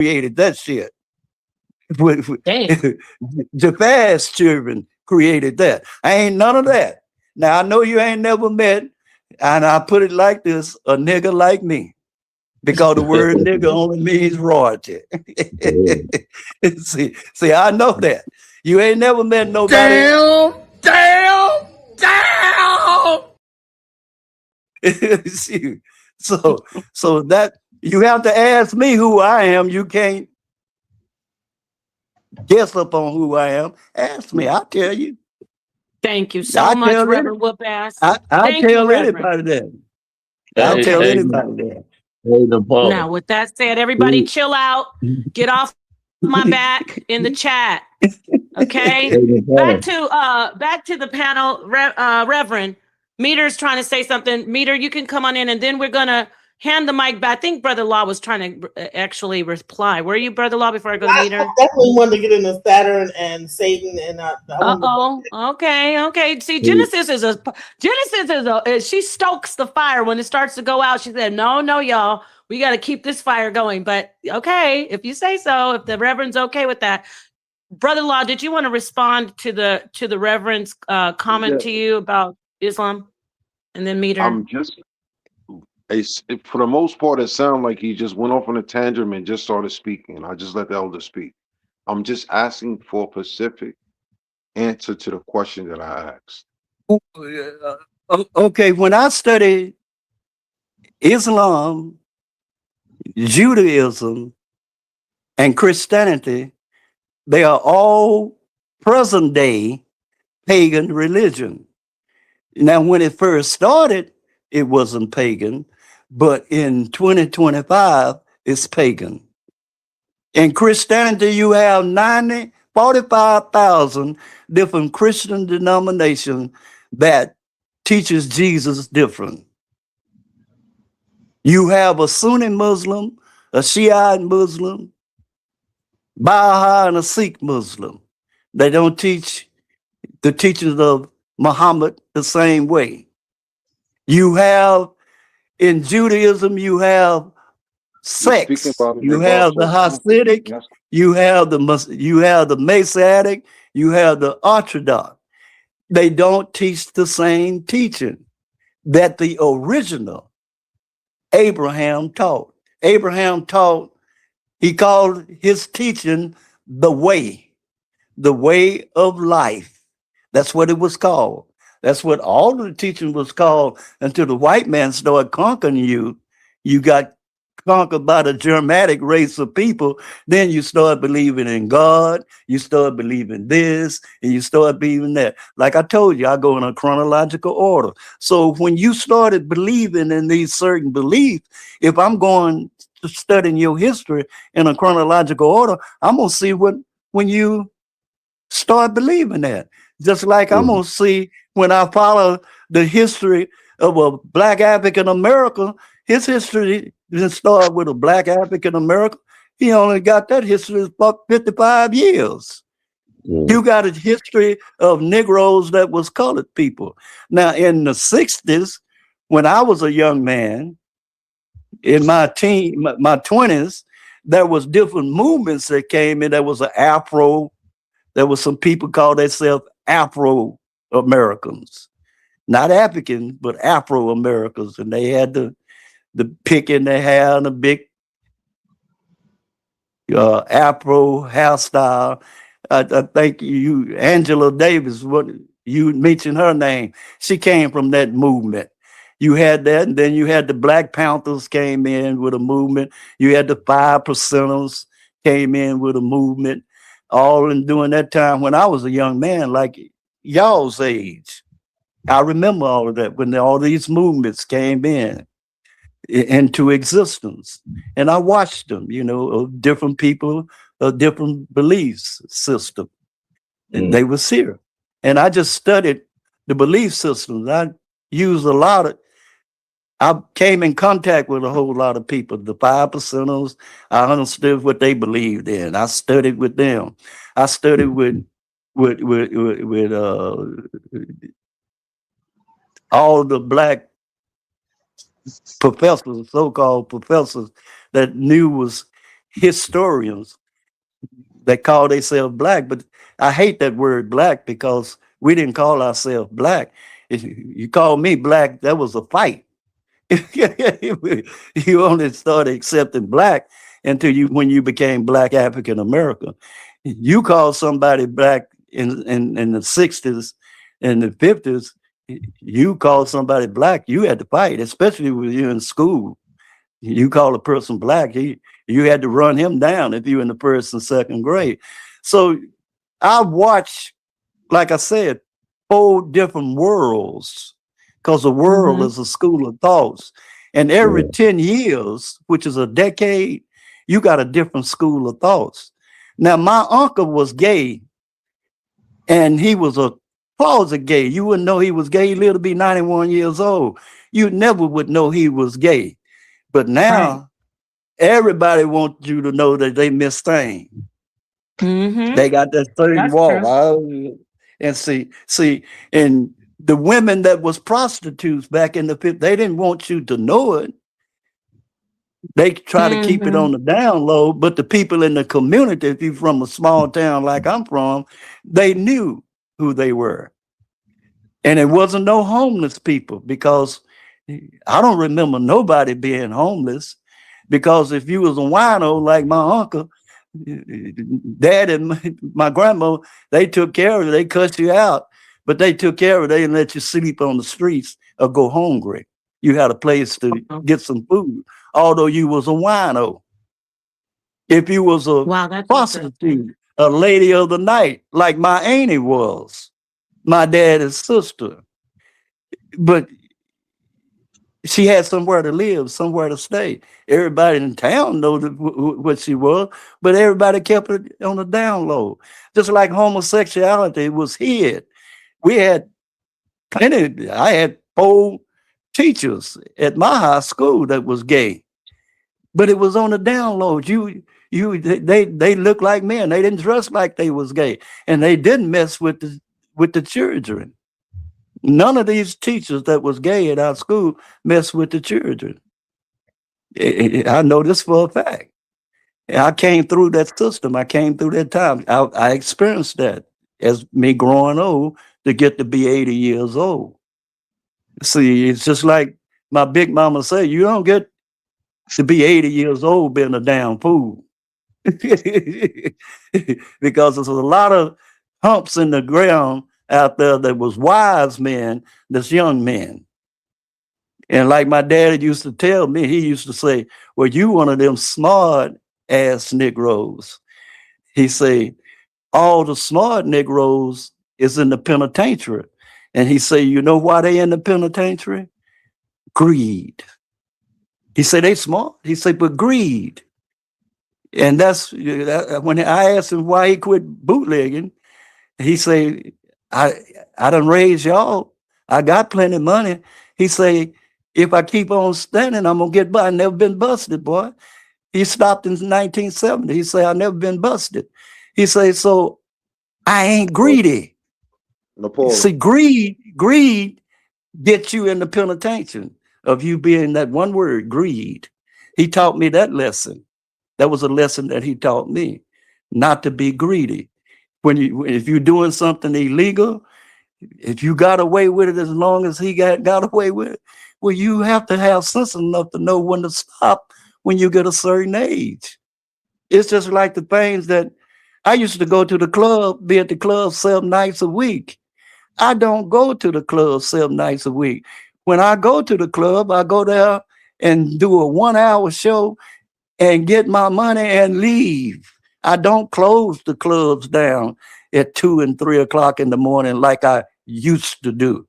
created that shit. Damn. Japheth's children created that. I ain't none of that. Now I know you ain't never met, and I put it like this: a nigga like me, because the word nigga only means royalty. see, I know that. You ain't never met nobody. Damn, damn, damn. See, so that you have to ask me who I am. You can't guess up on who I am. Ask me, I'll tell you. Thank you so I much, tell any, Reverend Whoopass. I'll Thank you, tell Reverend. anybody that. I'll Hey, tell Okay. hey, anybody that. hey, the ball. Now, with that said, everybody chill out. Get off my back in the chat. Okay. Hey, the ball. Back to the panel. Reverend Meter's trying to say something. Meter, you can come on in, and then we're gonna hand the mic back. I think Brother Law was trying to actually reply. Were you, Brother Law, before I go to Meter? I definitely wanted to get into Saturn and Satan, and I wanted Okay. See, Genesis is she stokes the fire when it starts to go out. She said, "No, y'all, we got to keep this fire going." But okay, if you say so, if the Reverend's okay with that, Brother Law, did you want to respond to the Reverend's comment Yeah, to you about Islam, and then Meter? I'm just for the most part, it sounded like he just went off on a tangent and just started speaking. I just let the elder speak. I'm just asking for a specific answer to the question that I asked. Okay, when I studied Islam, Judaism, and Christianity, they are all present day pagan religion. Now, when it first started, it wasn't pagan, but in 2025, it's pagan. In Christianity, you have 45,000 different Christian denominations that teaches Jesus different. You have a Sunni Muslim, a Shiite Muslim, Baha'i, and a Sikh Muslim. They don't teach the teachings of Muhammad the same way. You have in Judaism, you have You're speaking sects. about in You regards have the to Hasidic, yes. you have the Messianic, you have the Orthodox. They don't teach the same teaching that the original Abraham taught. Abraham taught, he called his teaching the way of life. That's what it was called. That's what all the teaching was called until the white man started conquering you. You got conquered by the Germanic race of people. Then you start believing in God. You start believing this, and you start believing that. Like I told you, I go in a chronological order. So when you started believing in these certain beliefs, if I'm going to studying your history in a chronological order, I'm gonna see when you start believing that. Just like I'm gonna see when I follow the history of a black African American, his history didn't start with a black African American. He only got that history about 55 years. You got a history of Negroes that was colored people. Now in the 60s, when I was a young man, in my 20s, there was different movements that came in. There was an Afro. There was some people called themselves Afro Americans, not Africans, but Afro Americans, and they had the pick in their hair and a big Afro hairstyle. I think Angela Davis, what you mentioned her name, she came from that movement. You had that, and then you had the Black Panthers came in with a movement. You had the 5%ers came in with a movement, all in during that time when I was a young man, like y'all's age. I remember all of that when all these movements came into existence. And I watched them, of different people, of different beliefs system. And they was here. And I just studied the belief systems. I used I came in contact with a whole lot of people, the 5%ers. I understood what they believed in. I studied with them. I studied with all the black professors, so-called professors that knew was historians that call themselves black, but I hate that word black because we didn't call ourselves black. If you call me black, that was a fight. You only started accepting black until when you became black African American. You call somebody black in the 60s and the 50s, you call somebody black, you had to fight, especially when you're in school. You call a person black, you had to run him down if you're in the first and second grade. So I watched, like I said, 4 different worlds, because the world is a school of thoughts. And every 10 years, which is a decade, you got a different school of thoughts. Now, my uncle was gay, and he was a closet gay. You wouldn't know he was gay. He lived to be 91 years old. You never would know he was gay. But now, everybody wants you to know that they miss things. They got that certain That's walk. true. And see, and the women that was prostitutes back in the 50s, they didn't want you to know it. They try to keep it on the down low, but the people in the community, if you're from a small town like I'm from, they knew who they were. And it wasn't no homeless people, because I don't remember nobody being homeless, because if you was a wino like my uncle, dad and my grandma, they took care of you. They cut you out, but they took care of you. They didn't let you sleep on the streets or go hungry. You had a place to get some food, although you was a wino. If you was a prostitute, a lady of the night, like my auntie was, my daddy's sister, but she had somewhere to live, somewhere to stay. Everybody in town knew what she was, but everybody kept it on the down low. Just like homosexuality was hid. We had plenty. I had 4 teachers at my high school that was gay, but it was on the down low. They looked like men. They didn't dress like they was gay, and they didn't mess with the children. None of these teachers that was gay at our school messed with the children. I know this for a fact. I came through that system. I came through that time. I experienced that as me growing old to get to be 80 years old. See, it's just like my big mama said, you don't get to be 80 years old being a damn fool. Because there's a lot of humps in the ground out there that was wise men, that's young men. And like my dad used to tell me, he used to say, well, you one of them smart ass Negroes. He say, all the smart Negroes is in the penitentiary. And he say, you know why they in the penitentiary? Greed. He said, they smart. He said, but greed. And that's when I asked him why he quit bootlegging, he say, I done raised y'all. I got plenty of money. He say, if I keep on standing, I'm gonna get by. I never been busted, boy. He stopped in 1970. He say, I never been busted. He say, so I ain't greedy. See, greed gets you in the penitentiary of you being that one word, greed. He taught me that lesson. That was a lesson that he taught me, not to be greedy. If you're doing something illegal, if you got away with it as long as he got away with it, well, you have to have sense enough to know when to stop when you get a certain age. It's just like the things that I used to go to the club, be at the club 7 nights a week. I don't go to the club 7 nights a week. When I go to the club, I go there and do a 1-hour show and get my money and leave. I don't close the clubs down at 2 and 3 o'clock in the morning like I used to do.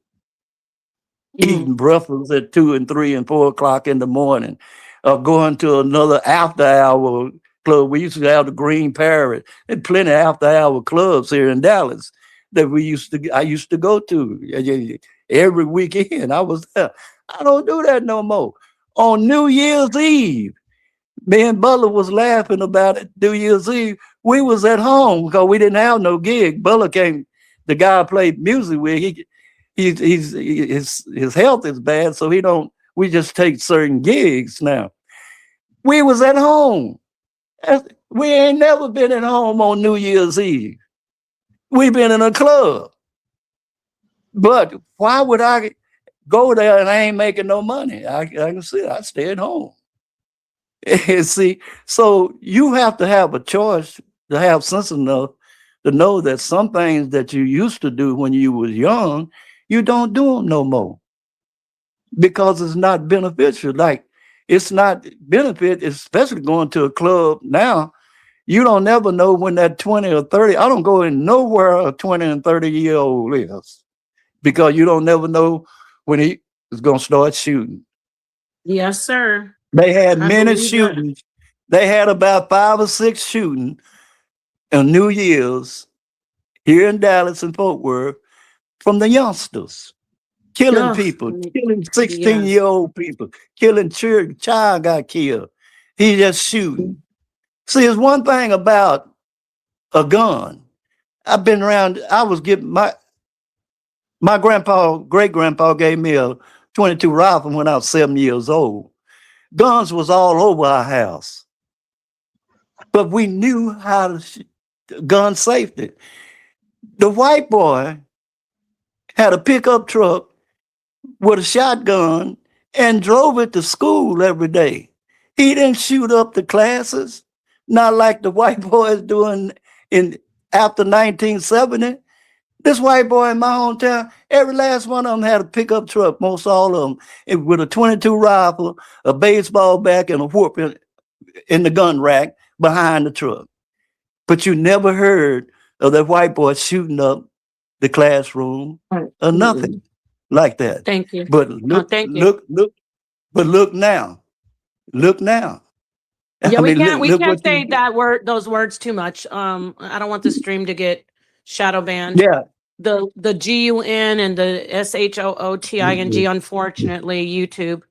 Eating breakfast at 2 and 3 and 4 o'clock in the morning, or going to another after hour club. We used to have the Green Parrot and plenty of after hour clubs here in Dallas that I used to go to every weekend. I was there. I don't do that no more. On New Year's Eve, me and Butler was laughing about it. New Year's Eve, we was at home because we didn't have no gig. Butler came, the guy I played music with, his health is bad, so we just take certain gigs now. We was at home We ain't never been at home on New Year's Eve. We've been in a club. But why would I go there and I ain't making no money? I can see I stay at home. See, so you have to have a choice to have sense enough to know that some things that you used to do when you was young, you don't do them no more because it's not beneficial. Like it's not benefit, especially going to a club now. You don't never know when that 20 or 30. I don't go in nowhere a 20 and 30-year-old is because you don't never know when he is going to start shooting. Yes, sir. They had I many believe that. shootings. They had about 5 or 6 shootings on New Year's here in Dallas and Fort Worth from the youngsters. Killing Ugh, people, yes. killing 16-year-old people, killing children. Child got killed. He just shooting. See, it's one thing about a gun. I've been around, I was getting my grandpa, great grandpa gave me a 22 rifle when I was 7 years old. Guns was all over our house. But we knew how to gun safety. The white boy had a pickup truck with a shotgun and drove it to school every day. He didn't shoot up the classes, not like the white boys doing in after 1970. This white boy in my hometown, every last one of them had a pickup truck, most all of them, with a 22 rifle, a baseball bat, and a whoop in the gun rack behind the truck. But you never heard of that white boy shooting up the classroom or nothing like that. Thank you. But Thank you. look now. Look now. Yeah, I we mean, can't look what say you, those words too much. I don't want the stream to get shadow banned. yeah. The GUN and the SHOOTING, unfortunately, YouTube.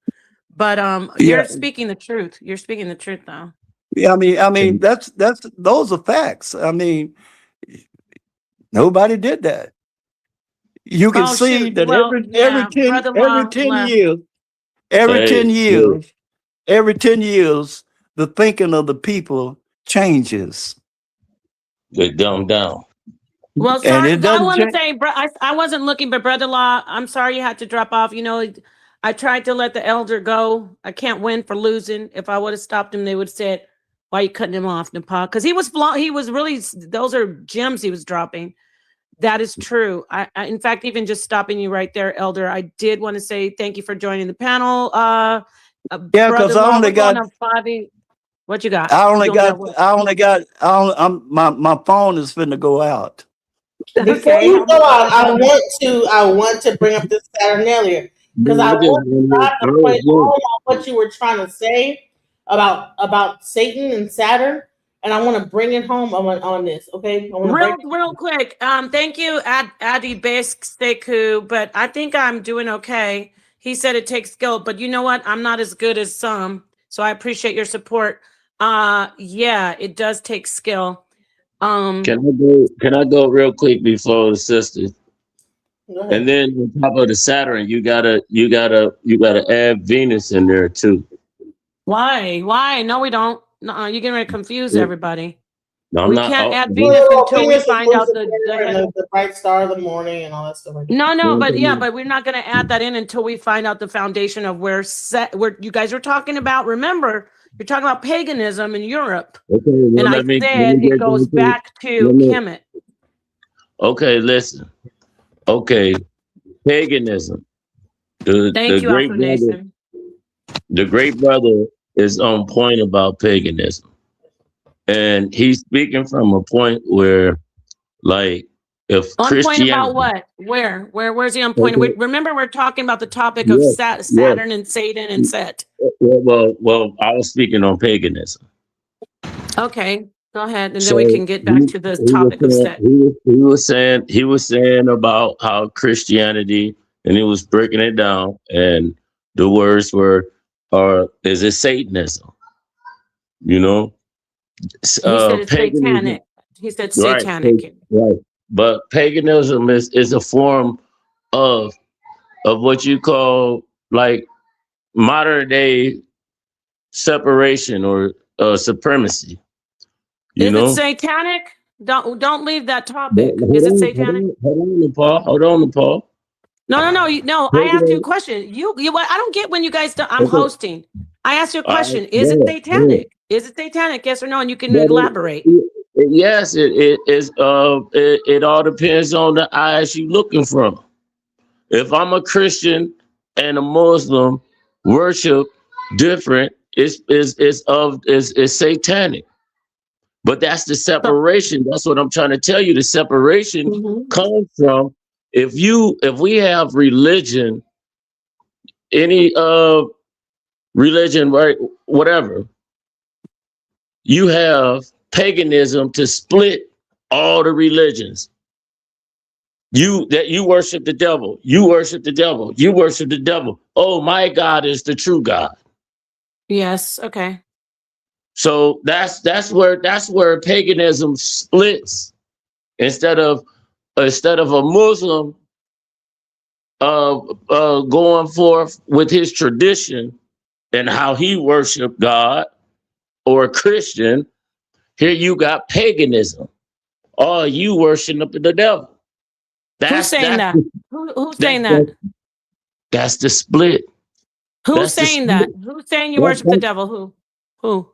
But Yeah. you're speaking the truth. You're speaking the truth though. Yeah, I mean, that's those are facts. I mean, nobody did that. You can Oh see shoot. that Well, yeah, every brother-in-law 10 left. years, every 10 Hey, years, every 10 years, the thinking of the people changes. they dumb down. Well, And sorry, it I doesn't want to change. say, I wasn't looking, but brother-in-law, I'm sorry you had to drop off. You know, I tried to let the elder go. I can't win for losing. If I would have stopped him, they would have said, "Why are you cutting him off, Nepal?" Because he was really. Those are gems he was dropping. That is true. In fact, even just stopping you right there, elder, I did want to say thank you for joining the panel. Yeah, because Brother-in-law, we're going on Bobby. What you got? You what? my phone is finna go out. Before Okay, you how go much? out, I want to bring up this Saturnalia because I I just want to wanted drive I the was point home on what you were trying to say about Satan and Saturn, and I want to bring it home on this. Okay, I want to break. Real quick. Thank you, Adi Seku, but I think I'm doing okay. He said it takes skill, but you know what? I'm not as good as some, so I appreciate your support. Yeah, it does take skill. Can I go real quick before the sisters? Go And ahead. then on top of the Saturn, you gotta add Venus in there too. Why? No, we don't. No, you're getting ready to confuse everybody. No, I'm We not. can't Oh, add Well, Venus until we Venus is find out the Lucifer and head. the bright star of the morning and all that stuff like that. No, but we're not going to add that in until we find out the foundation of where you guys are talking about. Remember, you're talking about paganism in Europe, okay, well, and I let me said it get goes into it. back to Let me- Kemet. Okay, listen. Okay, paganism. Thank you, Alpha Nation. The great brother is on point about paganism. And he's speaking from a point where, like, if On point Christianity, about what? Where's he on point? okay, Remember, we're talking about the topic of yes, yes, Saturn and Satan and Set. well, I was speaking on paganism. Okay, go ahead, and then we So can get back to the topic of Set. he was saying about how Christianity, and he was breaking it down, and the words were, is it Satanism? You know, He said it's paganism, satanic. He said right? satanic. Right. But paganism is a form of what you call like modern day separation or supremacy. You Is know? it satanic? Don't leave that But topic. hold Is it on, satanic? hold on, Paul. No. I asked you a question. I don't get when you guys don't. I'm Okay. hosting. I asked you a All right, question. Is go it ahead, go ahead. satanic? Is it satanic? Yes or no? And you can But elaborate. yes, it is. It all depends on the eyes you looking from. If I'm a Christian and a Muslim, worship different. It's satanic. But that's the So, separation. That's what I'm trying to tell you. The separation mhm. comes from if we have religion, any religion, right? Whatever. You have paganism to split all the religions. You worship the devil. You worship the devil. You worship the devil. Oh, my God is the true God. Yes. Okay. So that's where paganism splits. Instead of a Muslim going forth with his tradition and how he worshiped God, or a Christian, here you got paganism. Oh, you worshiping the devil. Who's saying that? Who's saying That's that? that's the split. Who's That's the saying that? split. Who's saying you That's, worship the devil? Who?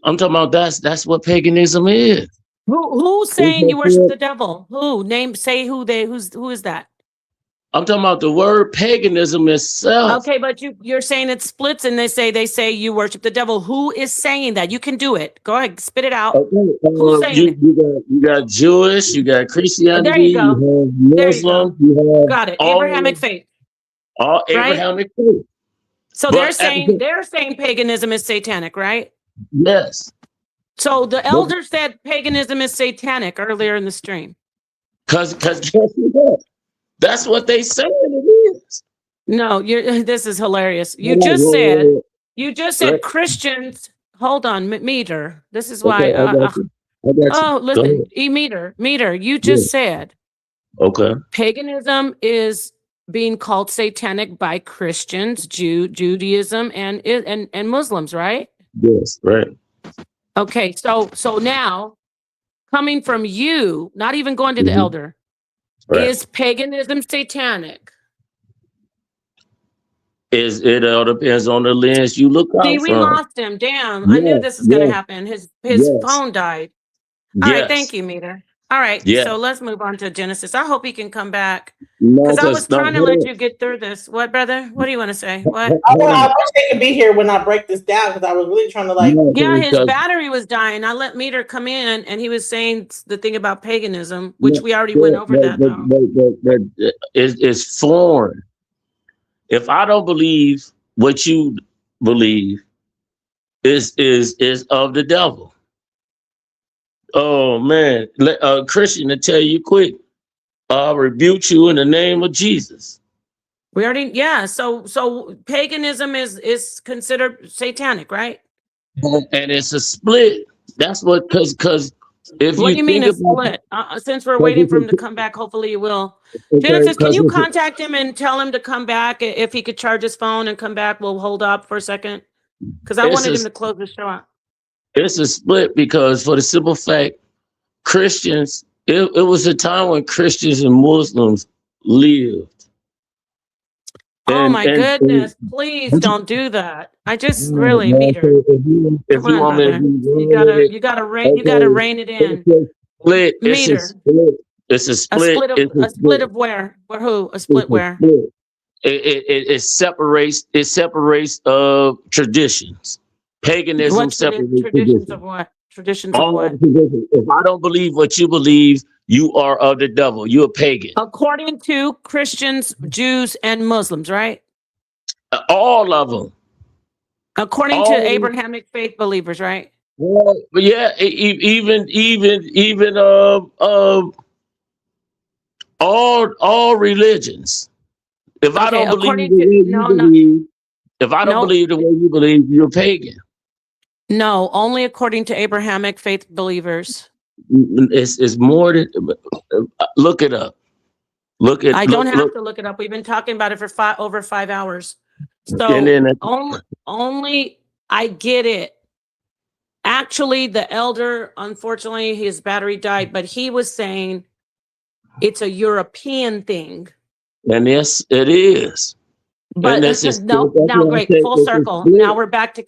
I'm talking about that's what paganism is. Who's saying you worship the devil? Who? Say who who is that? I'm talking about the word paganism itself. Okay, but you're saying it splits and they say you worship the devil. Who is saying that? You can do it. Go ahead, spit it out. Okay, Who's saying it? you got Jewish, you got Christianity, There you go. you have There you go. Muslim, you have Got it. all Abrahamic faith. Right? Abrahamic faith. So But they're saying paganism is satanic, right? Yes. So the elder said paganism is satanic earlier in the stream. Because that's what they say it is. No, this is hilarious. You Hold on, just said Right. Christians. Hold on, meter. This is why. Okay, I got you. Oh, Go listen, ahead. meter. You just said Okay. paganism is being called satanic by Christians, Judaism, and Muslims, right? Yes, right. Okay, so now coming from you, not even going to the elder, Right. is paganism satanic? It all depends on the lens you look out See, we from. lost him. Damn, I knew this was going to happen. His phone died. All right, thank you, meter. All right, so let's move on to Genesis. I hope he can come back because I was trying to let you get through this. What, brother? What do you want to say? What? I wish they could be here when I break this down because I was really trying to Yeah, his battery was dying. I let meter come in, and he was saying the thing about paganism, which we already went over that. But it's foreign. If I don't believe what you believe is of the devil. Oh man, Christian, to tell you quick, I'll rebuke you in the name of Jesus. We already, So paganism is considered satanic, right? And it's a split. That's what, because if What do you mean a about split? Since we're waiting for him to come back, hopefully he will. Genesis, can you contact him and tell him to come back? If he could charge his phone and come back, we'll hold up for a second. Because I wanted him to close the show out. It's a split because for the simple fact, Christians, it was a time when Christians and Muslims lived. Oh my goodness, please don't do that. I just really meter. If you want me to you gotta rein it in. Split. Meter. It's a split. A split of where? Where who? A split where? It separates traditions. Paganism separates traditions of what? Traditions of what? If I don't believe what you believe, you are of the devil. You're a pagan. According to Christians, Jews, and Muslims, right? All of them. According to Abrahamic faith believers, right? Well, yeah, even all religions. If I don't believe the way you believe, if I don't believe the way you believe, you're pagan. No, only according to Abrahamic faith believers. It's more than. Look it up. I don't have to look it up. We've been talking about it for over 5 hours. So only I get it. Actually, the elder, unfortunately, his battery died, but he was saying it's a European thing. And yes, it is. But And that's just no, that's now why I great, say full it's a circle. split. Now we're back to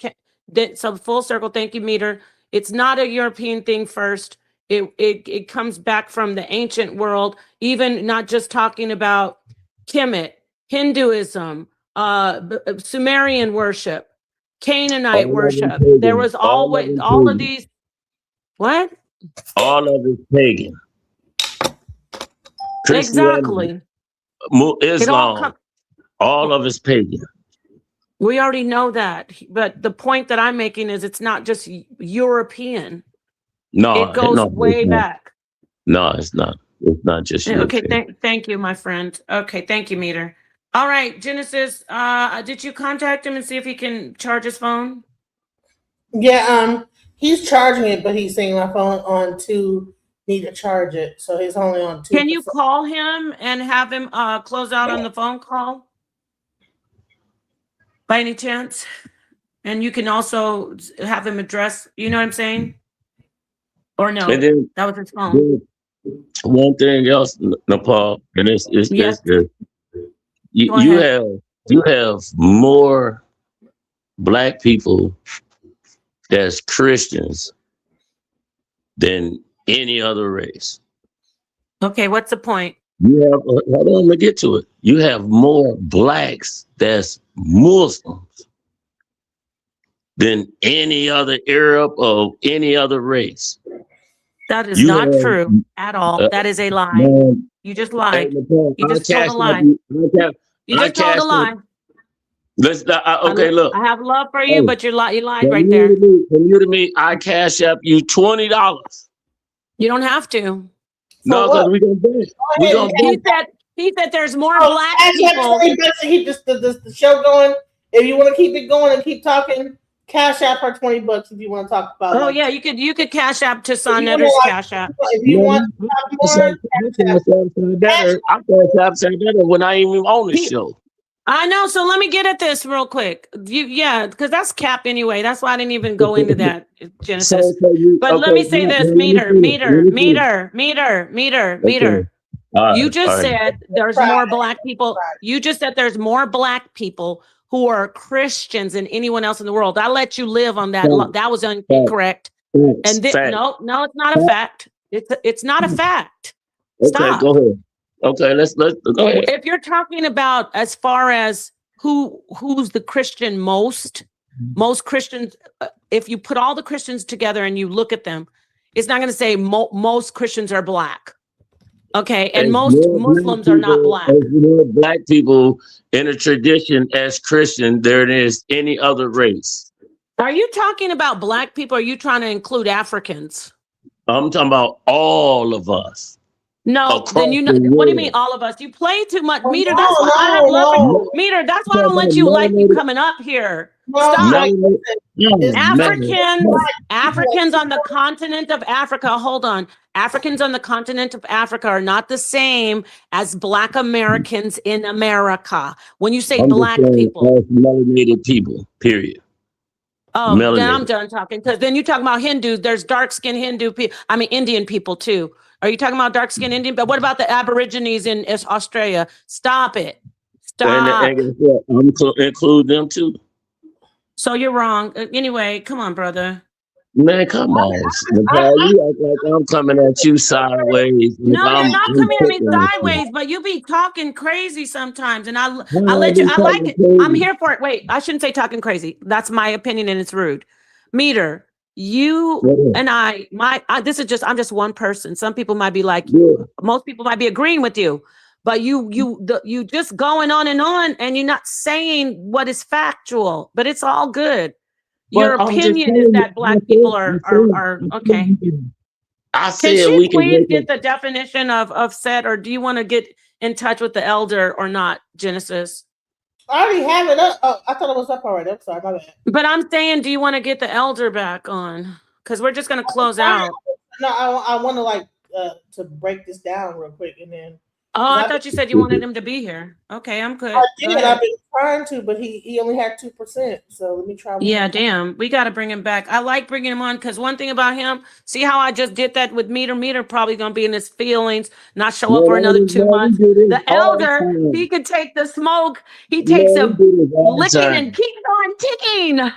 so full circle. Thank you, Meter. It's not a European thing first. It comes back from the ancient world, even not just talking about Kemet, Hinduism, Sumerian worship, Canaanite All of worship. it pagan. There was All of always it all of pagan. these. What? All of it pagan. Christianity, Exactly. It all Islam, comes. all of it's pagan. We already know that, but the point that I'm making is it's not just European. No, It goes no, way it's not. back. No, it's not. It's not just Okay, European. thank you, my friend. Okay, thank you, Meter. All right, Genesis, did you contact him and see if he can charge his phone? Yeah, he's charging it, but he's saying my phone on 2 need to charge it, so he's only on 2%. Can you call him and have him close out on the phone call? By any chance? And you can also have him address, you know what I'm saying? Or no? And then That was his phone. one thing else, Nepal, and it's Yes. this. Go You ahead. have more black people as Christians than any other race. Okay, what's the point? You have, hold on, let me get to it. You have more blacks that's Muslims than any other Arab or any other race. That is You not have, true at all. That is a lie. man, You just hey, lied. Nepal, You I just told a cashed lie. up You I just told a cashed lie. up. Okay, look. I have love for you, Hey, but you lied right there. From you to me, I cash up you $20. You don't have to. No, because we gonna bet. We gonna bet. He said there's more Oh, black cash app people. 20 bucks to keep the show going. If you want to keep it going and keep talking, cash app her 20 bucks if you want to talk about. Oh like, yeah, you could cash app to Son you Netter's wanna, cash app. if you want to talk more, I cash up when I ain't even on the show. I know. So let me get at this real quick. Because that's cap anyway. That's why I didn't even go into that, Genesis. But let me say this, Meter. You just said there's more black people. You just said there's more black people who are Christians than anyone else in the world. I let you live on that. That was incorrect. And then, no, it's not a fact. It's not a fact. Stop. Okay, go ahead. Okay, let's go ahead. If you're talking about as far as who's the Christian most Christians, if you put all the Christians together and you look at them, it's not going to say most Christians are black. Okay, and most Muslims are not black. There's more black people in a tradition as Christian there is any other race. Are you talking about black people? Or are you trying to include Africans? I'm talking about all of us. No, then you know. What do you mean, all of us? You play too much, Meter. No, That's why I have love for no. Meter. That's why I don't let you coming up here. Stop. Africans on the continent of Africa. Hold on. Africans on the continent of Africa are not the same as Black Americans in America. When you say black people, melanated people. Period. Oh, then I'm done talking. Because then you talk about Hindus. There's dark-skinned Hindu people. I mean, Indian people too. Are you talking about dark-skinned Indian? But what about the Aborigines in Australia? Stop it. Stop. And I'm include them too. So you're wrong. Anyway, come on, brother. Man, come on. You act like I'm coming at you sideways. No, you're not coming at me sideways, but you be talking crazy sometimes. And I let you, I like it. Crazy. I'm here for it. Wait, I shouldn't say talking crazy. That's my opinion and it's rude. Meter, you and I'm just one person. Some people might be like, most people might be agreeing with you, but you just going on and you're not saying what is factual, but it's all good. Your opinion is that black people are okay. I said can we she please get the definition of set, or do you want to get in touch with the elder or not, Genesis? I already have it up. Oh, I thought it was up already. I'm sorry, my bad. But I'm saying, do you want to get the elder back on? Because we're just going to close out. No, I want to to break this down real quick and then. Oh, I thought you said you wanted him to be here. Okay, I'm good. I Go did. ahead. I've been trying to, but he only had 2%. So let me try. One Yeah, more. damn. We got to bring him back. I like bringing him on because one thing about him, see how I just did that with Meter? Meter probably going to be in his feelings, not show up for another 2 we months. do this The all the elder, time. he could take the smoke. He takes We a do this all the licking time. and keeps on ticking.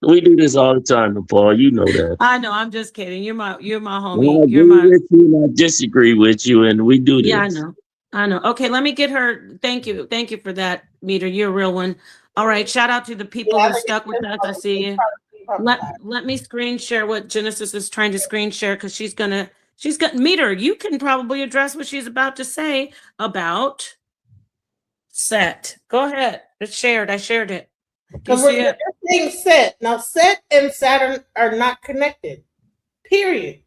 We do this all the time, Paul. You know that. I know. I'm just kidding. You're my I homie. You're agree my, with you and I disagree with you, and we do yeah, I this. know. I know. Okay, let me get her. Thank you. Thank you for that, Meter. You're a real one. All right. Shout out to the people Yeah, I who think stuck with us. I see you. Let me screen share what Genesis is trying to screen share because she's gonna Meter. You can probably address what she's about to say about Set. Go ahead. It's shared. I shared it. Do you Because see we're it? saying Set. Now, Set and Saturn are not connected. Period.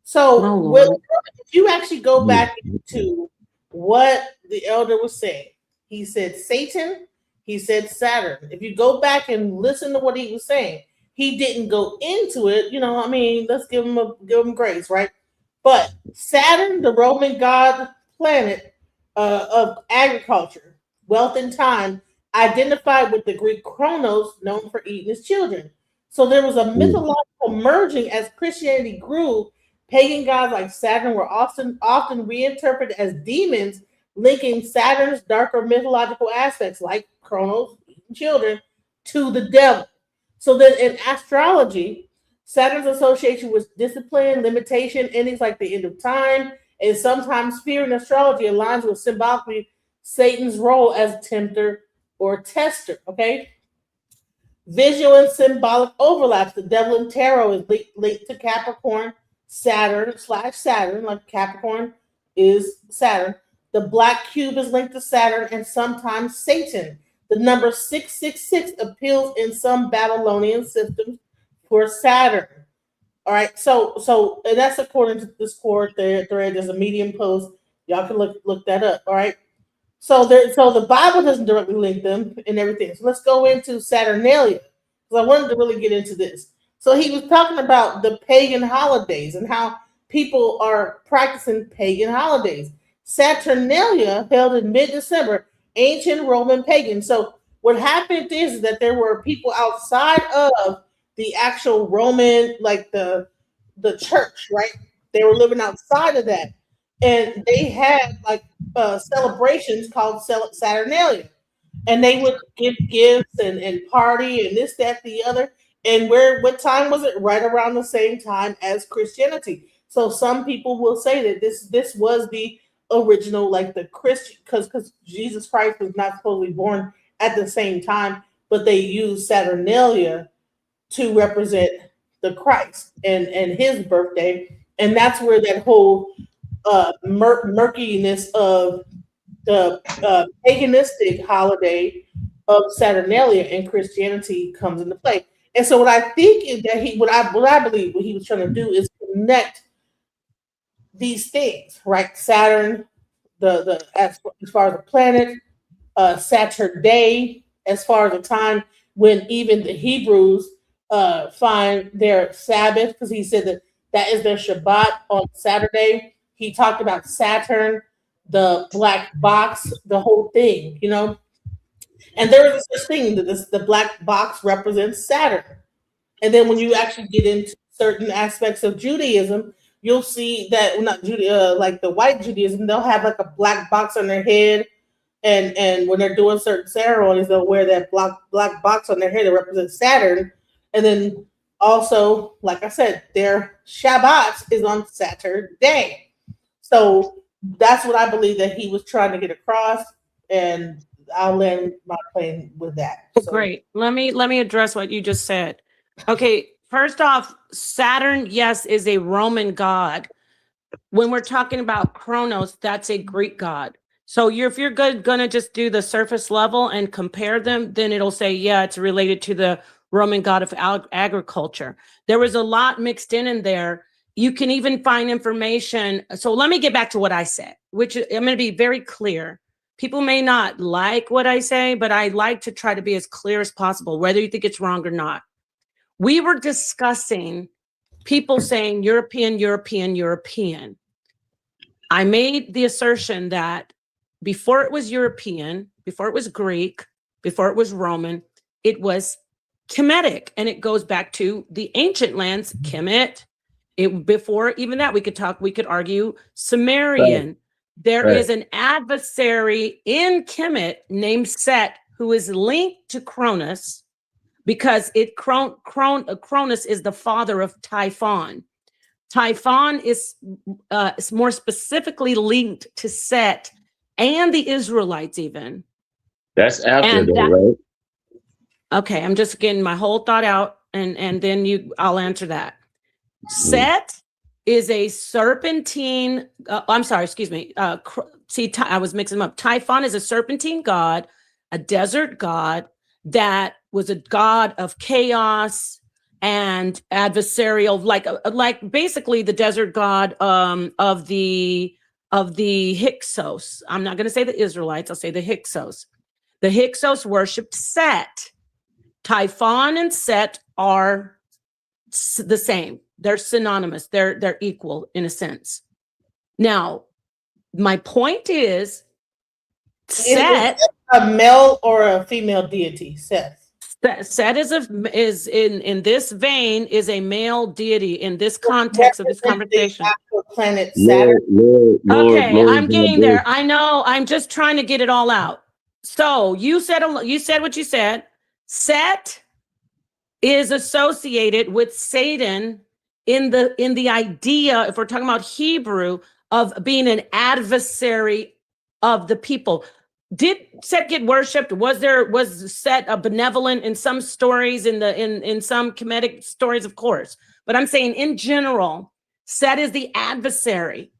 So Oh, when Lord. if you actually go back into what the elder was saying, he said Satan, he said Saturn. If you go back and listen to what he was saying, he didn't go into it. You know, I mean, let's give him grace, right? But Saturn, the Roman god planet of agriculture, wealth, and time, identified with the Greek Chronos, known for eating his children. So there was a mythological merging as Christianity grew. Pagan gods like Saturn were often reinterpreted as demons, linking Saturn's darker mythological aspects, like Chronos, eating children, to the devil. So then in astrology, Saturn's association with discipline, limitation, endings like the end of time, and sometimes fear in astrology aligns with symbolically Satan's role as tempter or tester. Okay. Visual and symbolic overlaps. The devil in tarot is linked to Capricorn, Saturn/Saturn, like Capricorn is Saturn. The black cube is linked to Saturn and sometimes Satan. The number 666 appeals in some Babylonian systems for Saturn. All right, so and that's according to this thread. There's a Medium post. Y'all can look that up. All right. So the Bible doesn't directly link them and everything. So let's go into Saturnalia, because I wanted to really get into this. So he was talking about the pagan holidays and how people are practicing pagan holidays. Saturnalia held in mid-December, ancient Roman pagan. So what happened is that there were people outside of the actual Roman, like the church, right? They were living outside of that, and they had like celebrations called Saturnalia, and they would give gifts and party and this, that, the other. And what time was it? Right around the same time as Christianity. So some people will say that this was the original, like the Christian, because Jesus Christ was not supposedly born at the same time, but they used Saturnalia to represent the Christ and his birthday, and that's where that whole murkiness of the paganistic holiday of Saturnalia and Christianity comes into play. And so what I think is that what I believe what he was trying to do is connect these things, right? Saturn, as far as the planet, Saturday, as far as the time when even the Hebrews find their Sabbath, because he said that is their Shabbat on Saturday. He talked about Saturn, the black box, the whole thing, you know. And there is such thing that the black box represents Saturn. And then when you actually get into certain aspects of Judaism, you'll see that like the white Judaism, they'll have like a black box on their head, and when they're doing certain ceremonies, they'll wear that black box on their head that represents Saturn. And then also, like I said, their Shabbat is on Saturday. So that's what I believe that he was trying to get across, and I'll land my plane with that. So, Great. Let me address what you just said. Okay, first off, Saturn, yes, is a Roman god. When we're talking about Kronos, that's a Greek god. So if you're gonna just do the surface level and compare them, then it'll say, yeah, it's related to the Roman god of agriculture. There was a lot mixed in there. You can even find information. So let me get back to what I said, which I'm going to be very clear. People may not like what I say, but I like to try to be as clear as possible, whether you think it's wrong or not. We were discussing people saying European. I made the assertion that before it was European, before it was Greek, before it was Roman, it was Kemetic, and it goes back to the ancient lands, Kemet. Before even that, we could argue Sumerian. There Right. is an adversary in Kemet named Set who is linked to Cronus because Cronus is the father of Typhon. Typhon is more specifically linked to Set and the Israelites even. That's after And though, that- right? Okay, I'm just getting my whole thought out, and then I'll answer that. Set is a serpentine. I'm sorry, excuse me. I was mixing them up. Typhon is a serpentine god, a desert god that was a god of chaos and adversarial, like basically the desert god of the Hyksos. I'm not going to say the Israelites. I'll say the Hyksos. The Hyksos worshipped Set. Typhon and Set are the same. They're synonymous. They're equal in a sense. Now, my point is, Set, a male or a female deity, Seth. Set is in this vein is a male deity in this context of this conversation. Planet Saturn. Okay, I'm getting there. I know. I'm just trying to get it all out. So you said what you said. Set is associated with Satan in the idea, if we're talking about Hebrew, of being an adversary of the people. Did Set get worshipped? Was Set a benevolent in some stories, in some Kemetic stories, of course. But I'm saying in general, Set is the adversary.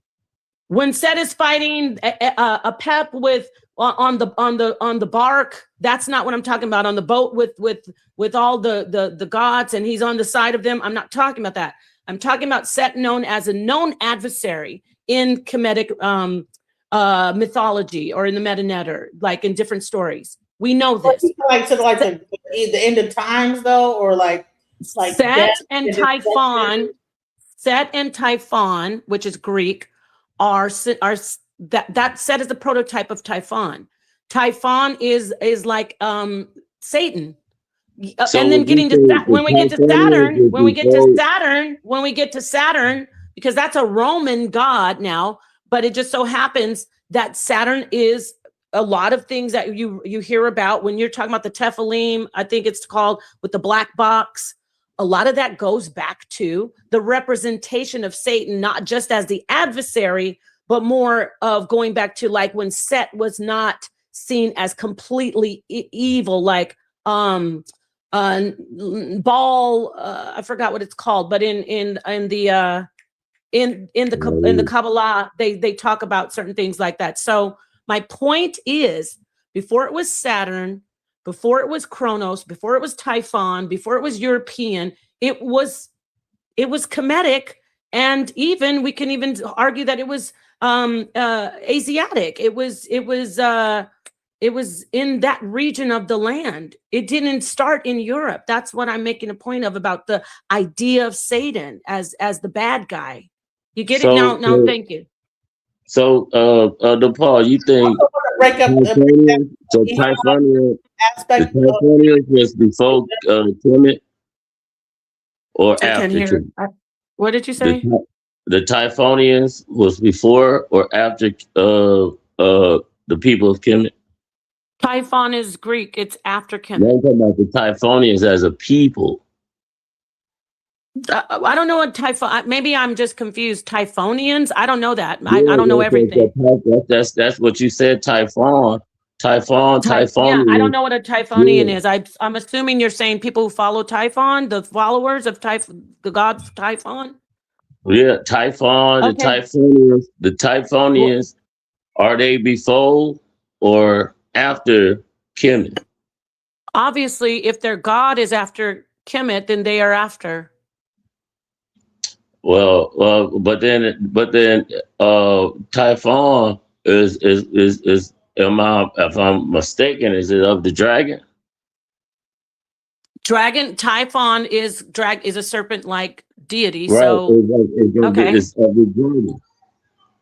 When Set is fighting a pep with on the bark, that's not what I'm talking about. On the boat with all the gods, and he's on the side of them. I'm not talking about that. I'm talking about Set known as a known adversary in Kemetic mythology or in the Metanetter, like in different stories. We know this. Like the end of times, though, or like Set and Typhon. Set and Typhon, which is Greek, are that Set is the prototype of Typhon. Typhon is like Satan. So and then getting to that, when we get to Saturn, because that's a Roman god now, but it just so happens that Saturn is a lot of things that you hear about when you're talking about the Tephilim, I think it's called, with the black box. A lot of that goes back to the representation of Satan, not just as the adversary, but more of going back to like when Set was not seen as completely evil, like Baal, I forgot what it's called, but in the Kabbalah, they talk about certain things like that. So my point is, before it was Saturn, before it was Kronos, before it was Typhon, before it was European, it was Kemetic, and even we can even argue that it was Asiatic. It was in that region of the land. It didn't start in Europe. That's what I'm making a point of about the idea of Satan as the bad guy. You get it now? No, thank you. So, DePaul, you think Typhonian was before Kemet or I after can't hear. Kemet? What did you say? The Typhonians was before or after the people of Kemet? Typhon is Greek. It's after I'm Kemet. talking about the Typhonians as a people. I don't know what Typhon. Maybe I'm just confused. Typhonians? I don't know that. I don't know everything. That's what you said. Typhon. Yeah, I don't know what a Typhonian is. I'm assuming you're saying people who follow Typhon, the followers of the god Typhon. Yeah, Typhon. Okay. The Typhonians, are they before or after Kemet? Obviously, if their god is after Kemet, then they are after. Well, but then Typhon is if I'm mistaken, is it of the dragon? Dragon Typhon is a serpent-like deity. Right. So It's of the dragon.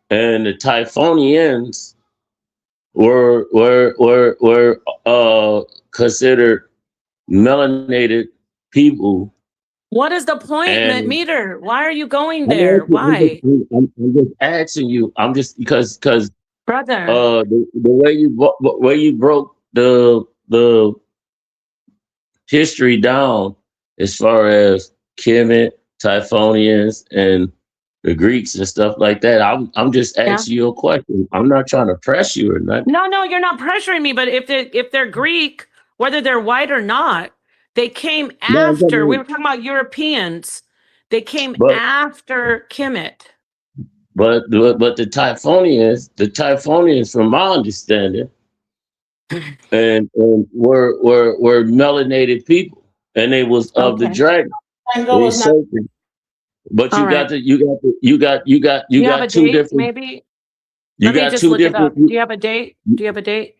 and the Typhonians were considered melanated people. What is the point, And Meter? Why are you going I'm there? Why, I'm just asking you. I'm just because brother? the way you broke the history down as far as Kemet, Typhonians, and the Greeks and stuff like that. I'm just Yeah. asking you a question. I'm not trying to press you or nothing. No, you're not pressuring me. But if they're Greek, whether they're white or not, they came No, after. We were talking about Europeans. They came but after Kemet. but the Typhonians, from my understanding, and were melanated people, and they was of the Okay. dragon. Tango They is not. serpent. But All you right. got You have a two date, different. maybe? You Let me got just two look it different. up. Do you have a date? Do you have a date?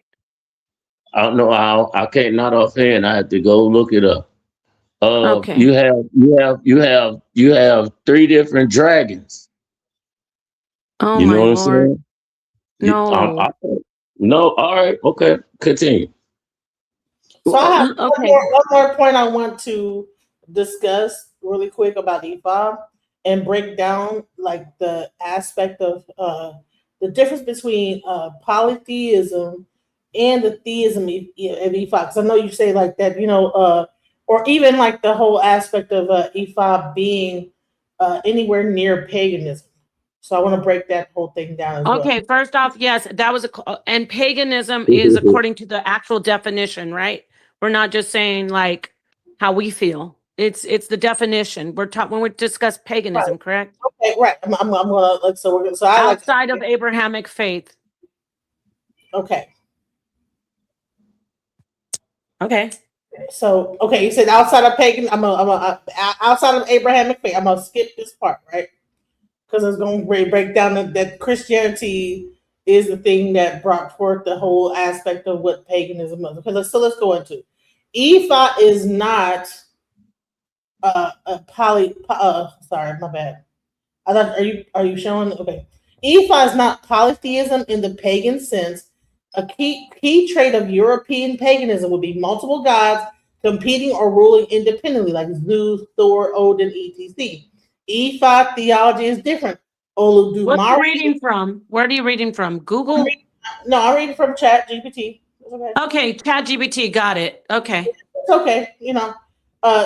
I don't know how. I can't, not offhand. I have to go look it up. Okay. You have three different dragons. Oh You know my what I'm Lord. saying? No. No. All right. Okay. Continue. So I have Okay. one more point I want to discuss really quick about Ephod and break down like the aspect of the difference between polytheism and the theism of Ephod. Because I know you say like that, or even like the whole aspect of Ephod being anywhere near paganism. So I want to break that whole thing down as well. Okay. First off, yes, that was and paganism is according to the actual definition, right? We're not just saying like how we feel. It's the definition. We're talking when we discuss paganism, correct? Okay, right. I'm gonna like so we're gonna so I like Outside of Abrahamic faith. okay. Okay. So okay, you said outside of pagan, outside of Abrahamic faith. I'm gonna skip this part, right? Because it's gonna break down that Christianity is the thing that brought forth the whole aspect of what paganism is. Okay, let's go into Ephah is not a sorry, my bad. I thought are you showing okay? Ephah is not polytheism in the pagan sense. A key trait of European paganism would be multiple gods competing or ruling independently, like Zeus, Thor, Odin, etc. Ephah theology is different. What are you Oludumare. reading from? Where are you reading from? Google? I'm reading from Chat GPT. Okay. Okay, ChatGPT, got it. Okay. It's okay.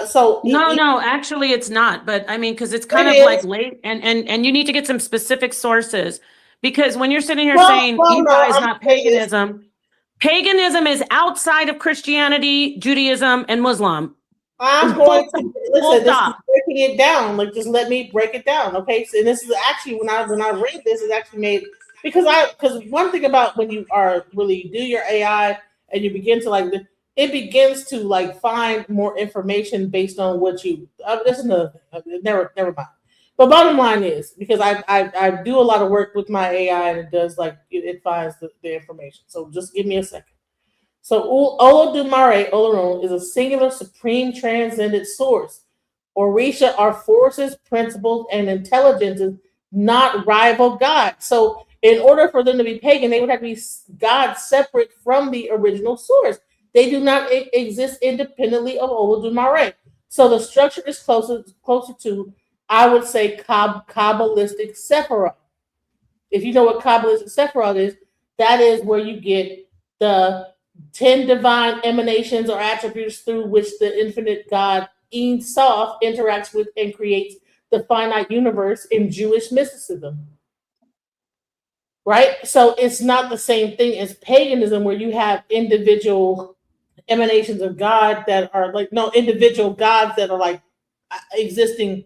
So No, actually it's not. But I mean, because it's kind it of like is. late and you need to get some specific sources. Because when you're sitting here Well, saying no, Ephah is I'm not saying this. paganism is outside of Christianity, Judaism, and Muslim. I'm going to Full listen. This is stop. breaking it down. Like, just let me break it down, okay? So, and this is actually when I read this, is actually made because one thing about when you are really do your AI and you begin to like it begins to like find more information based on what you. This is another thing. Never mind. But bottom line is because I do a lot of work with my AI and it does like it finds the information. So just give me a second. So Olodumare Olorun is a singular supreme transcendent source. Orisha are forces, principles, and intelligences, not rival God. So in order for them to be pagan, they would have to be God separate from the original source. They do not exist independently of Olodumare. So the structure is closer to, I would say, Kabbalistic Sephiroth. If you know what Kabbalistic Sephiroth is, that is where you get the 10 divine emanations or attributes through which the infinite God Ein Sof interacts with and creates the finite universe in Jewish mysticism. Right? So it's not the same thing as paganism where you have individual emanations of God that are like, no, individual gods that are like existing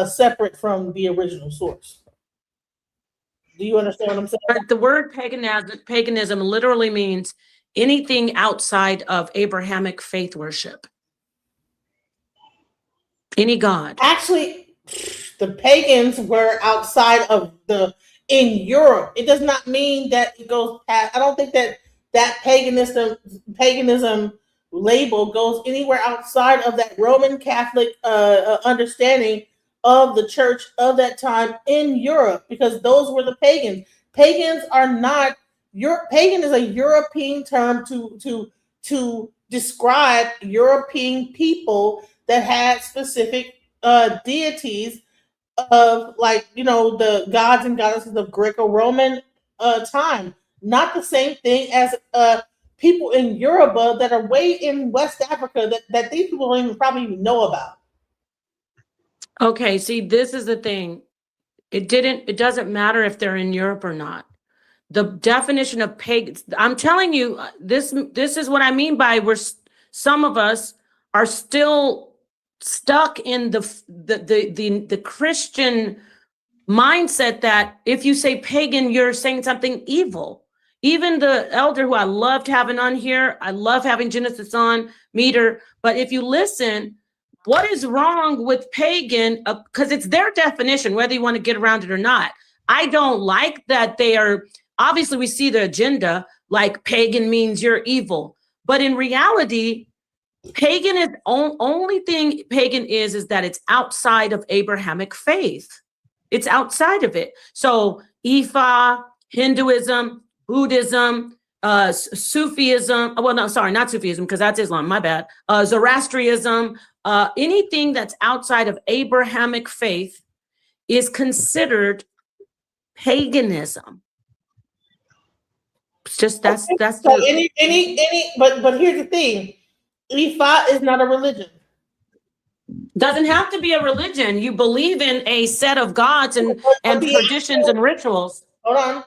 separate from the original source. Do you understand what I'm saying? But the word paganism literally means anything outside of Abrahamic faith worship. Any god. Actually, the pagans were outside of in Europe. It does not mean that it goes past. I don't think that paganism label goes anywhere outside of that Roman Catholic understanding of the church of that time in Europe, because those were the pagans. Pagans are not pagan is a European term to describe European people that had specific deities of, like, the gods and goddesses of Greco-Roman time. Not the same thing as people in Yoruba that are way in West Africa that these people don't even probably even know about. Okay, see, this is the thing. It doesn't matter if they're in Europe or not. The definition of pagan, I'm telling you, this is what I mean by some of us are still stuck in the Christian mindset that if you say pagan, you're saying something evil. Even the elder who I loved having on here, I love having Genesis on, Meter, but if you listen, what is wrong with pagan? Because it's their definition, whether you want to get around it or not. I don't like that they are, obviously we see the agenda, like pagan means you're evil. But in reality, pagan is only thing pagan is that it's outside of Abrahamic faith. It's outside of it. So Ifa, Hinduism, Buddhism, Sufism, well, no, sorry, not Sufism, because that's Islam, my bad. Zoroastrianism, anything that's outside of Abrahamic faith is considered paganism. It's just that's so but here's the thing. Ifa is not a religion. Doesn't have to be a religion. You believe in a set of gods and traditions and rituals. Hold on.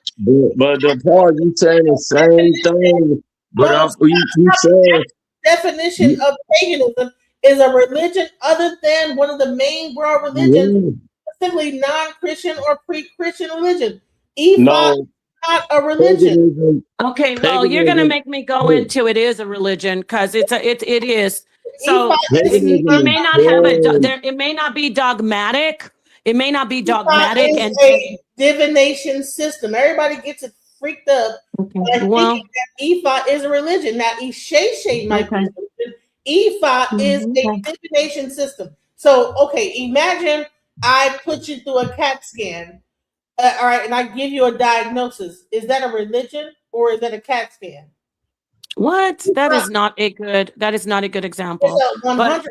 But the part you saying the same thing, but you saying definition of paganism is a religion other than one of the main world religions, simply non-Christian or pre-Christian religion. Ifa is not a religion. paganism, Okay, well, you're gonna make me go into it is a religion because it is. So it may not have it may not be dogmatic. It may not be dogmatic and a divination system. Everybody gets it freaked up. Okay. Well, that Ifa is a religion. Now Isheshe might be a religion. Ifa is a divination system. So okay, imagine I put you through a CAT scan. All right, and I give you a diagnosis. Is that a religion or is that a CAT scan? What? That is not a good example. It's a 100%.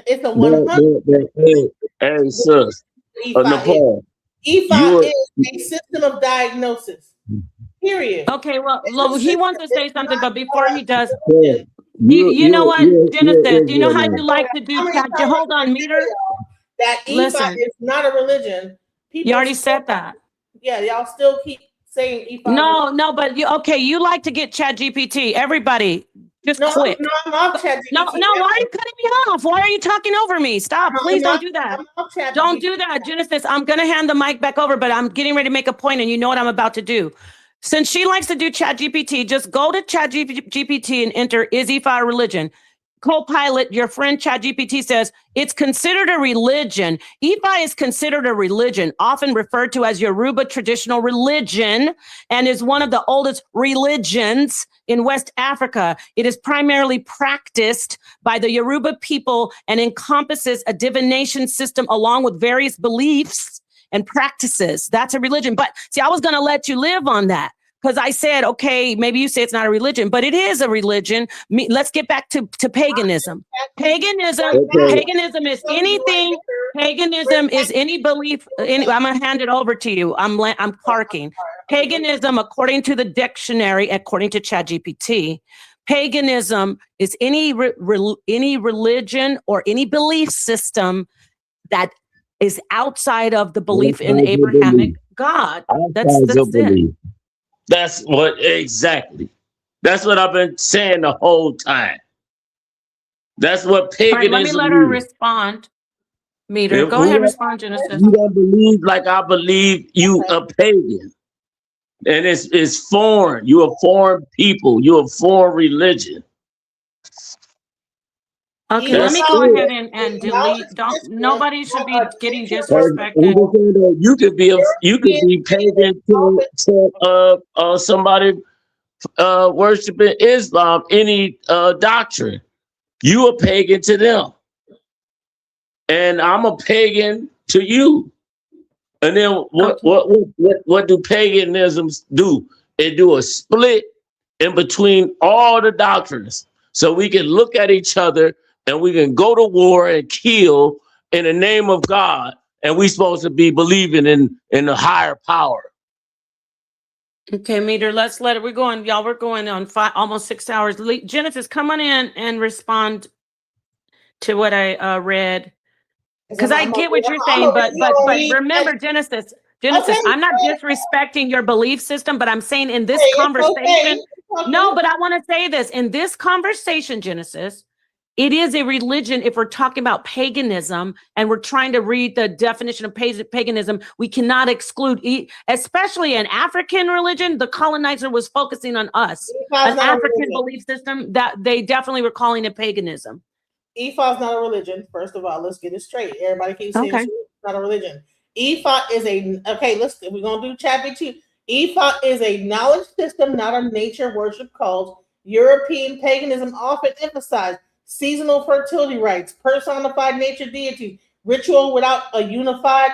It's a 100%. Hey, sis, Nepal. Ifa is a system of diagnosis. Period. Okay, well, he wants to say something, but before he does, you know what, Genesis? Do you know how you like to do? Hold on, Meter. That Ifa is not a religion. You already said that. Yeah, y'all still keep saying Ifa. No, but you like to get ChatGPT. Everybody, just quit. No, I'm off ChatGPT. No, why are you cutting me off? Why are you talking over me? Stop, please don't do that. Don't do that, Genesis. I'm gonna hand the mic back over, but I'm getting ready to make a point, and you know what I'm about to do. Since she likes to do ChatGPT, just go to ChatGPT and enter "Is Ifa a religion?" Copilot, your friend ChatGPT says it's considered a religion. Ifa is considered a religion, often referred to as Yoruba traditional religion, and is one of the oldest religions in West Africa. It is primarily practiced by the Yoruba people and encompasses a divination system along with various beliefs and practices. That's a religion. But see, I was going to let you live on that. Because I said, okay, maybe you say it's not a religion, but it is a religion. Let's get back to paganism. Paganism is anything. Paganism is any belief. I'm going to hand it over to you. I'm parking. Paganism, according to the dictionary, according to ChatGPT, paganism is any religion or any belief system that is outside of the belief in Abrahamic God. That's it. That's what exactly. That's what I've been saying the whole time. That's what paganism. Let me let her respond. Meter, go ahead, respond, Genesis. You don't believe like I believe. You a pagan, and it's foreign. You a foreign people. You a foreign religion. Okay, let me go ahead and delete. Nobody should be getting disrespected. You could be pagan to somebody worshiping Islam, any doctrine. You a pagan to them, and I'm a pagan to you. And then what do paganisms do? It do a split in between all the doctrines. So we can look at each other and we can go to war and kill in the name of God. And we supposed to be believing in the higher power. Okay, Meter, let's let it. We're going on almost 6 hours. Genesis, come on in and respond to what I read. Because I get what you're saying, but remember, Genesis, I'm not disrespecting your belief system, but I'm saying in this conversation, no, but I want to say this. In this conversation, Genesis, it is a religion. If we're talking about paganism and we're trying to read the definition of paganism, we cannot exclude, especially an African religion. The colonizer was focusing on us, an African belief system that they definitely were calling it paganism. Ephah is not a religion. First of all, let's get it straight. Everybody keeps saying it's not a religion. Ephah is we're gonna do chapter 2. Ephah is a knowledge system, not a nature worship cult. European paganism often emphasized seasonal fertility rites, personified nature deities, ritual without a unified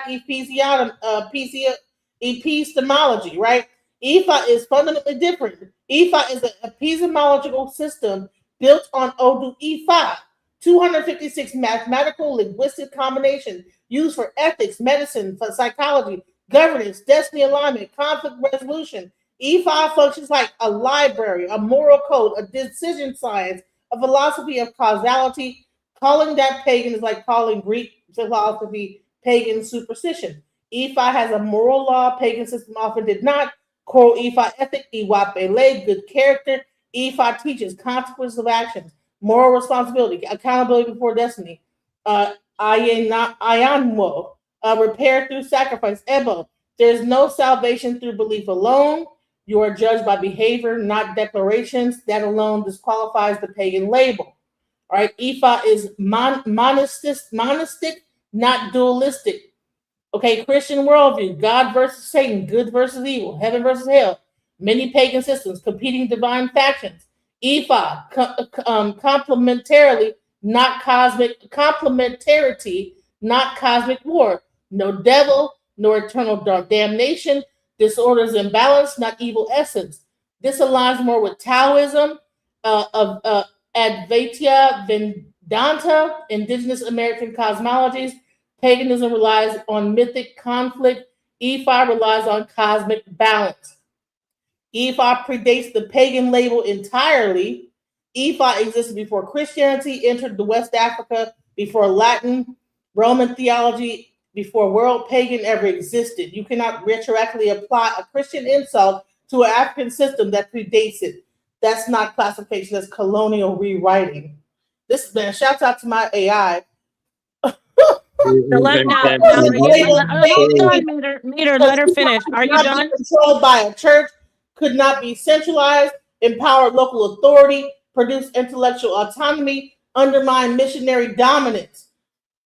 epistemology, right? Ephah is fundamentally different. Ephah is an epistemological system built on Odu Ephah, 256 mathematical linguistic combinations used for ethics, medicine, for psychology, governance, destiny alignment, conflict resolution. Ephah functions like a library, a moral code, a decision science, a philosophy of causality. Calling that pagan is like calling Greek philosophy pagan superstition. Ephah has a moral law, pagan system often did not. Core Ephah ethic, Iwapele, good character. Ephah teaches consequences of actions, moral responsibility, accountability before destiny. Ayanwo, repair through sacrifice. Ebo, there's no salvation through belief alone. You are judged by behavior, not declarations. That alone disqualifies the pagan label. All right, Ephah is monistic, not dualistic. Okay, Christian worldview, God versus Satan, good versus evil, heaven versus hell. Many pagan systems, competing divine factions. Ephah, complementarity, not cosmic war. No devil, no eternal damnation. Disorders and balance, not evil essence. This aligns more with Taoism, Advaita Vedanta, indigenous American cosmologies. Paganism relies on mythic conflict. Ephah relies on cosmic balance. Ephah predates the pagan label entirely. Ephah existed before Christianity entered the West Africa, before Latin, Roman theology, before world pagan ever existed. You cannot retroactively apply a Christian insult to an African system that predates it. That's not classification, that's colonial rewriting. This man, shouts out to my AI. So let her finish. Are you done? Controlled by a church, could not be centralized, empower local authority, produce intellectual autonomy, undermine missionary dominance.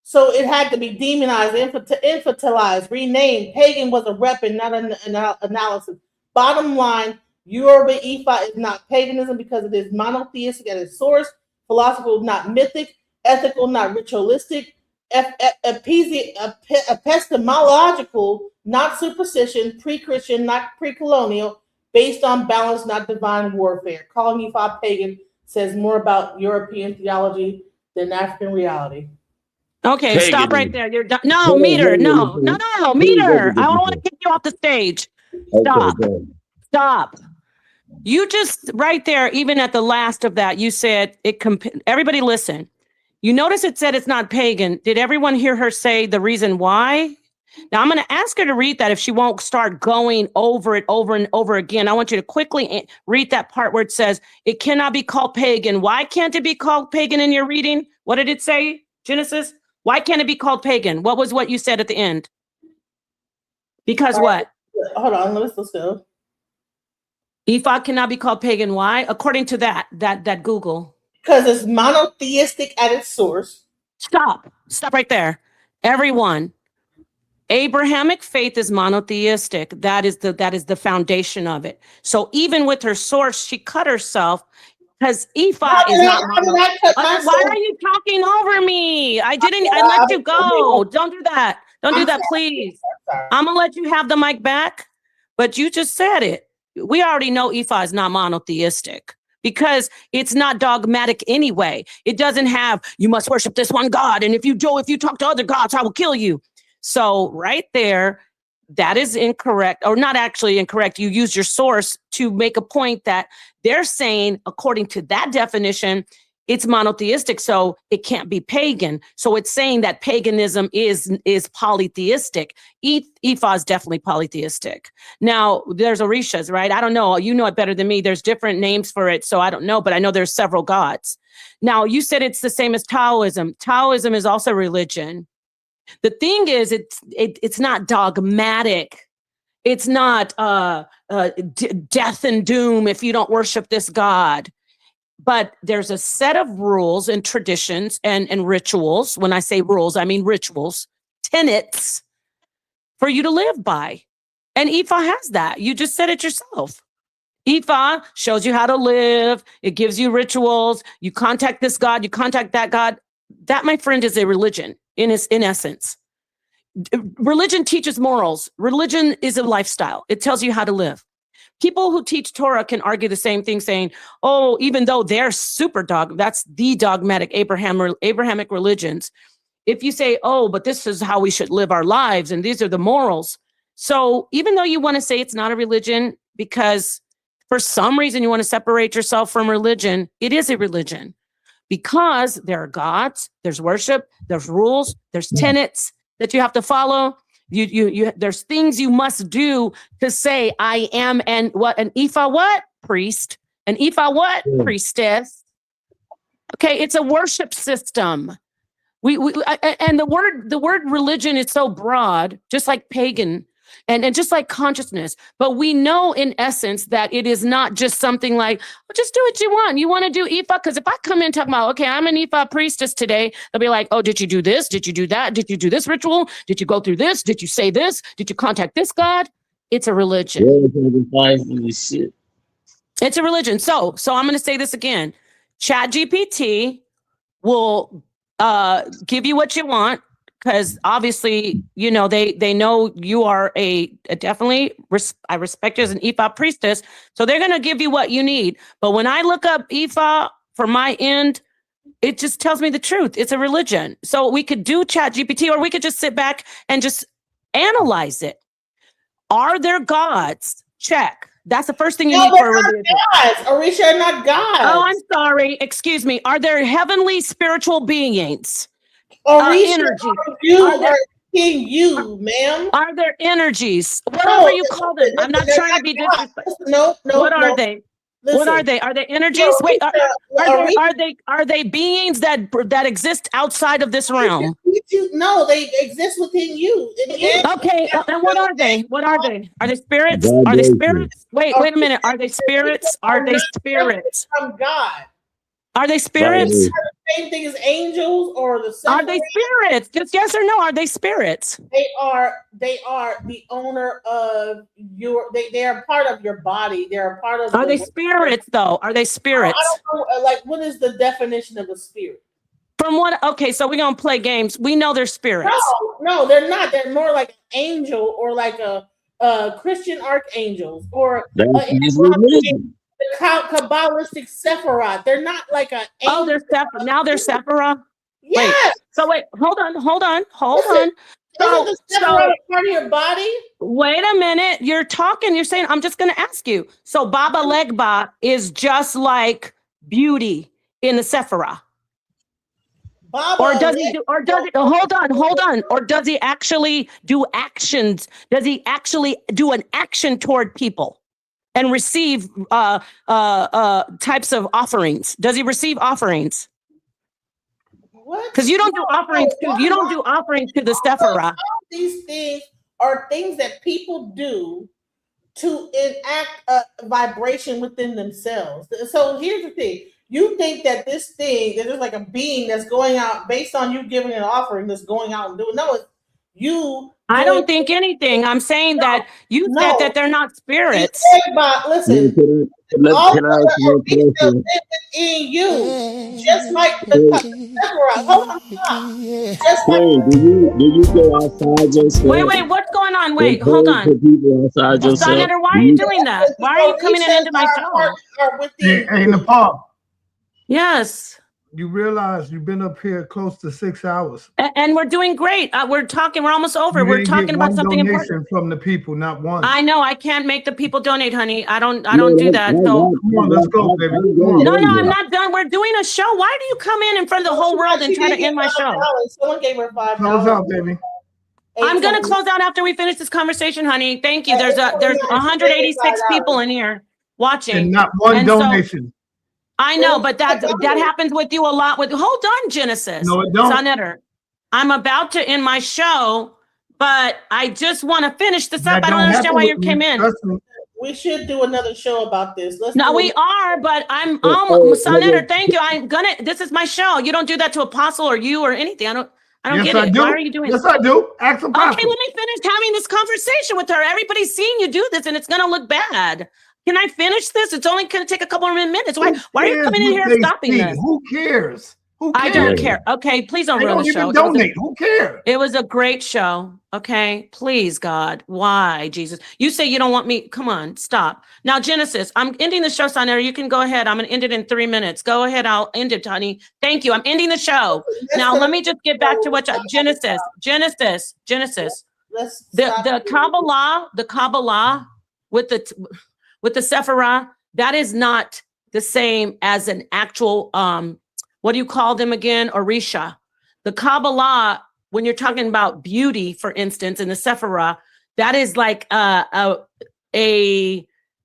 So it had to be demonized, infantilized, renamed. Pagan was a weapon, not an analysis. Bottom line, Yoruba Ephah is not paganism because it is monotheistic at its source, philosophical, not mythic, ethical, not ritualistic, epistemological, not superstition, pre-Christian, not pre-colonial, based on balance, not divine warfare. Calling Ephah pagan says more about European theology than African reality. Okay, paganism. Stop right there. You're done. No, Meter. No, Meter. I don't want to kick you off the stage. Stop. Okay, stop. You just right there, even at the last of that, you said it. Everybody listen. You notice it said it's not pagan. Did everyone hear her say the reason why? Now I'm going to ask her to read that if she won't start going over it over and over again. I want you to quickly read that part where it says it cannot be called pagan. Why can't it be called pagan in your reading? What did it say, Genesis? Why can't it be called pagan? What was what you said at the end? Because what? Hold on, let's go. Ephah cannot be called pagan. Why? According to that Google. Because it's monotheistic at its source. Stop right there. Everyone. Abrahamic faith is monotheistic. That is the foundation of it. So even with her source, she cut herself because Ephah is not monotheistic. Why are you talking over me? I let you go. Don't do that. Don't do I'm that, sorry. please. I'm sorry. I'm gonna let you have the mic back, but you just said it. We already know Ifa is not monotheistic because it's not dogmatic anyway. It doesn't have you must worship this one God, and if you talk to other gods, I will kill you. So right there, that is incorrect, or not actually incorrect. You use your source to make a point that they're saying, according to that definition, it's monotheistic, so it can't be pagan. So it's saying that paganism is polytheistic. Ifa is definitely polytheistic. Now, there's Orishas, right? I don't know. You know it better than me. There's different names for it, so I don't know, but I know there's several gods. Now, you said it's the same as Taoism. Taoism is also religion. The thing is, it's not dogmatic. It's not death and doom if you don't worship this God. But there's a set of rules and traditions and rituals. When I say rules, I mean rituals, tenets for you to live by. And Ifa has that. You just said it yourself. Ifa shows you how to live. It gives you rituals. You contact this God, you contact that God. That, my friend, is a religion in essence. Religion teaches morals. Religion is a lifestyle. It tells you how to live. People who teach Torah can argue the same thing, saying, oh, even though they're that's the dogmatic Abrahamic religions. If you say, oh, but this is how we should live our lives, and these are the morals. So even though you want to say it's not a religion, because for some reason you want to separate yourself from religion, it is a religion. Because there are gods, there's worship, there's rules, there's tenets that you have to follow. There's things you must do to say I am an Ifa what? Priest. An Ifa what? Priestess. Okay, it's a worship system. And the word religion is so broad, just like pagan and just like consciousness. But we know in essence that it is not just something like, well, just do what you want. You want to do Ifa? Because if I come in talking about, okay, I'm an Ifa priestess today, they'll be like, oh, did you do this? Did you do that? Did you do this ritual? Did you go through this? Did you say this? Did you contact this God? It's a religion. It's a religion. So I'm going to say this again. ChatGPT will give you what you want, because obviously, you know, they know you are definitely, I respect you as an Ifa priestess. So they're going to give you what you need. But when I look up Ifa for my end, it just tells me the truth. It's a religion. So we could do ChatGPT, or we could just sit back and just analyze it. Are there gods? Check. That's the first thing you need for a religion. Gods. Orisha are not gods. Oh, I'm sorry. Excuse me. Are there heavenly spiritual beings? Orisha, Energy. You are king, you, ma'am. Are there energies? Whatever you call them. I'm not trying to be disrespectful. No. What are they? Listen, what are they? Are they energies? Wait, are they beings that exist outside of this realm? No, they exist within you. Okay, and what are they? What are they? Are they spirits? Are they spirits? Wait a minute. Are they spirits? Are they spirits? From God. Are they spirits? Are the same thing as angels or the Are they spirits? Just yes or no. Are they spirits? They are the owner of your. They are part of your body. They're a part of. Are they spirits though? Are they spirits? I don't know. Like, what is the definition of a spirit? From what? Okay, so we're gonna play games. We know they're spirits. No, they're not. They're more like an angel or like a Christian archangels or the Kabbalistic Sephiroth. They're not like a. Oh, they're Sephiroth. Now they're Sephiroth. Yes. Wait, hold on. Isn't the Sephiroth part of your body? Wait a minute. You're talking. You're saying. I'm just going to ask you. So Baba Legba is just like beauty in the Sephiroth. Or does he do? Or does it? Hold on. Or does he actually do actions? Does he actually do an action toward people? And receive types of offerings. Does he receive offerings? What? Because you don't do offerings. You don't do offerings to the Sephiroth. These things are things that people do to enact a vibration within themselves. So here's the thing: you think that this thing, that there's like a being that's going out based on you giving an offering that's going out and doing. No, I don't think anything. I'm saying that you said that they're not spirits. Listen, all Can I the ask you a beings that question? live within you, just like hold on, stop. Just like Queen, do you go outside yourself Wait, what's going on? and Wait, hold pray on. for people outside Well, yourself? Senator, why Do are you you doing that? Why are you coming in into my show? are within Hey, Nepal, Yes. you realize you've been up here close to 6 hours. And we're doing great. We're talking. We're almost over. You We're didn't talking get about one something donation important. from the people, not one. I know I can't make the people donate, honey. I don't do that. So Come on, let's go, baby. Come on. no, I'm not done. We're doing a show. Why do you come in front of the whole world and try to end my show? Someone gave her $5. Close out, baby. I'm gonna close out after we finish this conversation, honey. Thank you. There's 186 people in here watching. And not one And so- donation. I know, but that happens with you a lot. Hold on, Genesis. No, it don't. Sonetter, I'm about to end my show, but I just want to finish this That up. I don't don't understand happen why with you me. came in. Trust me. We should do another show about this. No, we are, but I'm Sonetter, thank you. This is my show. You don't do that to Apostle or you or anything. I don't Yes, get I it. do. Why are you doing Yes, this? I do. Ask Okay, Apostle. let me finish having this conversation with her. Everybody's seeing you do this and it's gonna look bad. Can I finish this? It's only gonna take a couple more minutes. Why are you coming in here and stopping this? Who cares? Who cares? I don't care. Okay, please don't They ruin don't the show. even donate. Who cares? It was a great show. Okay, please, God. Why, Jesus? You say you don't want me. Come on, stop. Now, Genesis, I'm ending the show, Sonator. You can go ahead. I'm going to end it in 3 minutes. Go ahead. I'll end it, honey. Thank you. I'm ending the show. Now, let me just get back to what Genesis. The Kabbalah with the Sephirah, that is not the same as an actual, what do you call them again? Orisha. The Kabbalah, when you're talking about beauty, for instance, in the Sephirah, that is like a